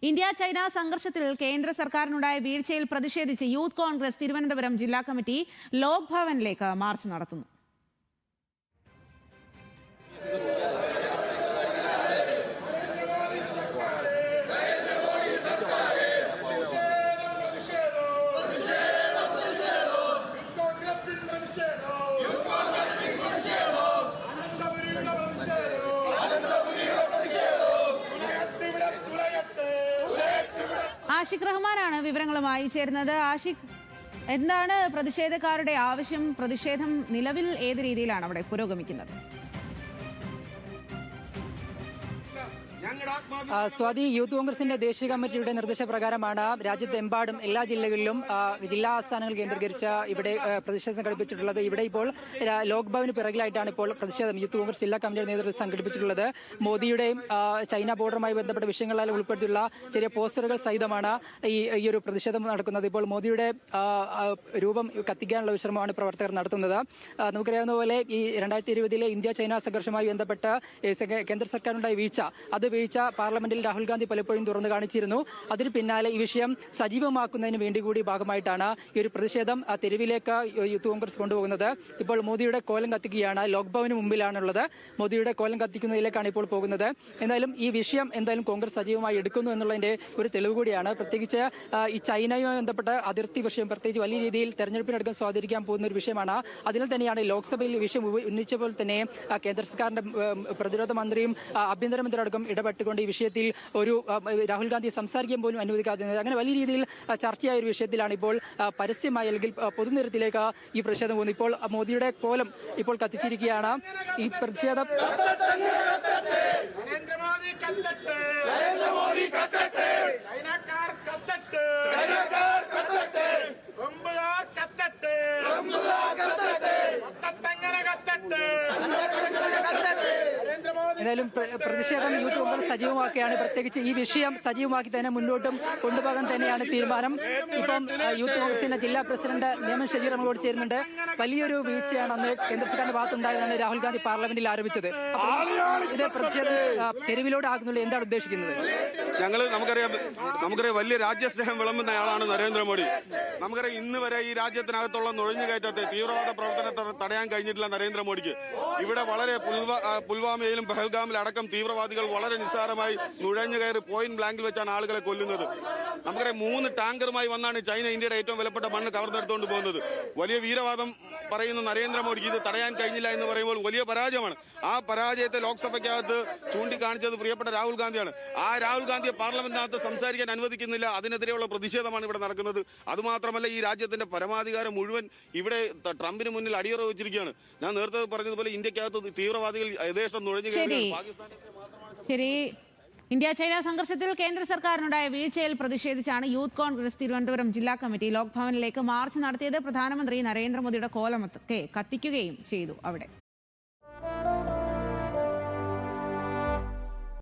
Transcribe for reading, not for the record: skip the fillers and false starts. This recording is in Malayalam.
ഇന്ത്യ ചൈന സംഘർഷത്തിൽ കേന്ദ്ര സർക്കാരിനുണ്ടായ വീഴ്ചയിൽ പ്രതിഷേധിച്ച് യൂത്ത് കോൺഗ്രസ് തിരുവനന്തപുരം ജില്ലാ കമ്മിറ്റി ലോക് ഭവനിലേക്ക് മാർച്ച് നടത്തുന്നു. ആഷിഖ് റഹ്മാനാണ് വിവരങ്ങളുമായി ചേരുന്നത്. ആഷിഖ്, എന്താണ് പ്രതിഷേധക്കാരുടെ ആവശ്യം? പ്രതിഷേധം നിലവിൽ ഏത് രീതിയിലാണ് അവിടെ പുരോഗമിക്കുന്നത്? സ്വാതി, യൂത്ത് കോൺഗ്രസിന്റെ ദേശീയ കമ്മിറ്റിയുടെ നിർദ്ദേശപ്രകാരമാണ് രാജ്യത്തെമ്പാടും എല്ലാ ജില്ലകളിലും ജില്ലാ ആസ്ഥാനങ്ങൾ കേന്ദ്രീകരിച്ച് ഇവിടെ പ്രതിഷേധം സംഘടിപ്പിച്ചിട്ടുള്ളത്. ഇവിടെ ഇപ്പോൾ ലോക് ഭവന് പിറകിലായിട്ടാണ് ഇപ്പോൾ പ്രതിഷേധം യൂത്ത് കോൺഗ്രസ് ജില്ലാ കമ്മിറ്റിയുടെ നേതൃത്വം സംഘടിപ്പിച്ചിട്ടുള്ളത്. മോദിയുടെയും ചൈന ബോർഡറുമായി ബന്ധപ്പെട്ട വിഷയങ്ങളിൽ ഉൾപ്പെടുത്തിയുള്ള ചെറിയ പോസ്റ്ററുകൾ സഹിതമാണ് ഈ ഒരു പ്രതിഷേധം നടക്കുന്നത്. ഇപ്പോൾ മോദിയുടെ രൂപം കത്തിക്കാനുള്ള ശ്രമമാണ് പ്രവർത്തകർ നടത്തുന്നത്. നമുക്കറിയാവുന്ന പോലെ ഈ 2020 ഇന്ത്യ ചൈന സംഘർഷവുമായി ബന്ധപ്പെട്ട് കേന്ദ്ര സർക്കാരിനുണ്ടായ വീഴ്ച പാർലമെന്റിൽ രാഹുൽ ഗാന്ധി പലപ്പോഴും തുറന്നു കാണിച്ചിരുന്നു. അതിന് പിന്നാലെ ഈ വിഷയം സജീവമാക്കുന്നതിന് വേണ്ടി കൂടി ഭാഗമായിട്ടാണ് ഈ ഒരു പ്രതിഷേധം തെരുവിലേക്ക് യൂത്ത് കോൺഗ്രസ് കൊണ്ടുപോകുന്നത്. ഇപ്പോൾ മോദിയുടെ കോലം കത്തിക്കുകയാണ്. ലോക് ഭവന് മുമ്പിലാണുള്ളത്. മോദിയുടെ കോലം കത്തിക്കുന്നതിലേക്കാണ് ഇപ്പോൾ പോകുന്നത്. എന്തായാലും ഈ വിഷയം കോൺഗ്രസ് സജീവമായി എടുക്കുന്നു എന്നുള്ളതിന്റെ ഒരു തെളിവ് കൂടിയാണ്. പ്രത്യേകിച്ച് ഈ ചൈനയുമായി ബന്ധപ്പെട്ട അതിർത്തി വിഷയം പ്രത്യേകിച്ച് വലിയ രീതിയിൽ തെരഞ്ഞെടുപ്പിനടക്കം സ്വാധീനിക്കാൻ പോകുന്ന ഒരു വിഷയമാണ്. അതിനാൽ തന്നെയാണ് ലോക്സഭയിൽ ഈ വിഷയം ഉന്നയിച്ചപ്പോൾ തന്നെ കേന്ദ്ര സർക്കാരിന്റെ പ്രതിരോധ മന്ത്രിയും ആഭ്യന്തരമന്ത്രി അടക്കം ഇടപെട്ടുകൊണ്ട് ഈ വിഷയത്തിൽ ഒരു രാഹുൽ ഗാന്ധിയെ സംസാരിക്കാൻ പോലും അനുവദിക്കാതെ അങ്ങനെ വലിയ രീതിയിൽ ചർച്ചയായ ഒരു വിഷയത്തിലാണ് ഇപ്പോൾ പരസ്യമായി അല്ലെങ്കിൽ പൊതുനിരത്തിലേക്ക് ഈ പ്രതിഷേധം പോകുന്നത്. ഇപ്പോൾ മോദിയുടെ കോലം ഇപ്പോൾ കത്തിച്ചിരിക്കുകയാണ്. ഈ പ്രതിഷേധം എന്തായാലും പ്രതിഷേധം യൂത്ത് കോൺഗ്രസ് സജീവമാക്കുകയാണ്. പ്രത്യേകിച്ച് ഈ വിഷയം സജീവമാക്കി തന്നെ മുന്നോട്ടും കൊണ്ടുപോകാൻ തന്നെയാണ് തീരുമാനം. ഇപ്പം യൂത്ത് കോൺഗ്രസിന്റെ ജില്ലാ പ്രസിഡന്റ് നിയമൻ ഷജീർ നമ്മളോട് ചേരുന്നുണ്ട്. വലിയൊരു വീഴ്ചയാണ് അന്ന് കേന്ദ്ര സർക്കാരിന്റെ ഭാഗത്തുണ്ടായതാണ് രാഹുൽ ഗാന്ധി പാർലമെന്റിൽ ആരോപിച്ചത്. ഇത് പ്രതിഷേധം തെരുവിലോട് ആകുന്നുള്ളൂ. എന്താണ് ഉദ്ദേശിക്കുന്നത്? നമുക്കറിയാം വലിയ രാജ്യസ്നേഹം വിളമ്പുന്നയാളാണ് നരേന്ദ്രമോദി. നമുക്കറിയാം ഇന്ന് വരെ ഈ രാജ്യത്തിനകത്തുള്ള നുഴഞ്ഞുകയറ്റത്തെ തീവ്രവാദ പ്രവർത്തനത്തെ തടയാൻ കഴിഞ്ഞിട്ടില്ല നരേന്ദ്രമോദിക്ക്. ഇവിടെ വളരെ പുൽവാമയിലും പഹൽഗാമിലും അടക്കം തീവ്രവാദികൾ വളരെ നിസ്സാരമായി നുഴഞ്ഞു കയറി പോയിന്റ് ബ്ലാങ്കിൽ വെച്ചാണ് ആളുകളെ കൊല്ലുന്നത്. നമുക്കറിയാം 3 ടാങ്കറുമായി വന്നാണ് ചൈന ഇന്ത്യയുടെ ഏറ്റവും വിലപ്പെട്ട മണ്ണ് കവർന്നെടുത്തുകൊണ്ട് പോകുന്നത്. വലിയ വീരവാദം പറയുന്ന നരേന്ദ്രമോദിക്ക് ഇത് തടയാൻ കഴിഞ്ഞില്ല എന്ന് പറയുമ്പോൾ വലിയ പരാജയമാണ്. ആ പരാജയത്തെ ലോക്സഭയ്ക്കകത്ത് ചൂണ്ടിക്കാണിച്ചത് പ്രിയപ്പെട്ട രാഹുൽ ഗാന്ധിയാണ്. ആ രാഹുൽ ഗാന്ധിയെ പാർലമെന്റിനകത്ത് സംസാരിക്കാൻ അനുവദിക്കുന്നില്ല. അതിനെതിരെയുള്ള പ്രതിഷേധമാണ് ഇവിടെ നടക്കുന്നത്. അതുമാത്രമല്ല, ഈ രാജ്യത്തിന്റെ പരമാധികാരം മുഴുവൻ ഇവിടെ ട്രംപിന് മുന്നിൽ അടിയറവ് വെച്ചിരിക്കുകയാണ്. ഞാൻ നേരത്തെ പറഞ്ഞതുപോലെ ഇന്ത്യക്കകത്ത് തീവ്രവാദികൾ യഥേഷ്ടം നുഴഞ്ഞു ശരി. ഇന്ത്യ ചൈന സംഘർഷത്തിൽ കേന്ദ്ര സർക്കാരിനുണ്ടായ വീഴ്ചയിൽ പ്രതിഷേധിച്ചാണ് യൂത്ത് കോൺഗ്രസ് തിരുവനന്തപുരം ജില്ലാ കമ്മിറ്റി ലോക് ഭവനിലേക്ക് മാർച്ച് നടത്തിയത്. പ്രധാനമന്ത്രി നരേന്ദ്രമോദിയുടെ കോലമൊക്കെ കത്തിക്കുകയും ചെയ്തു അവിടെ.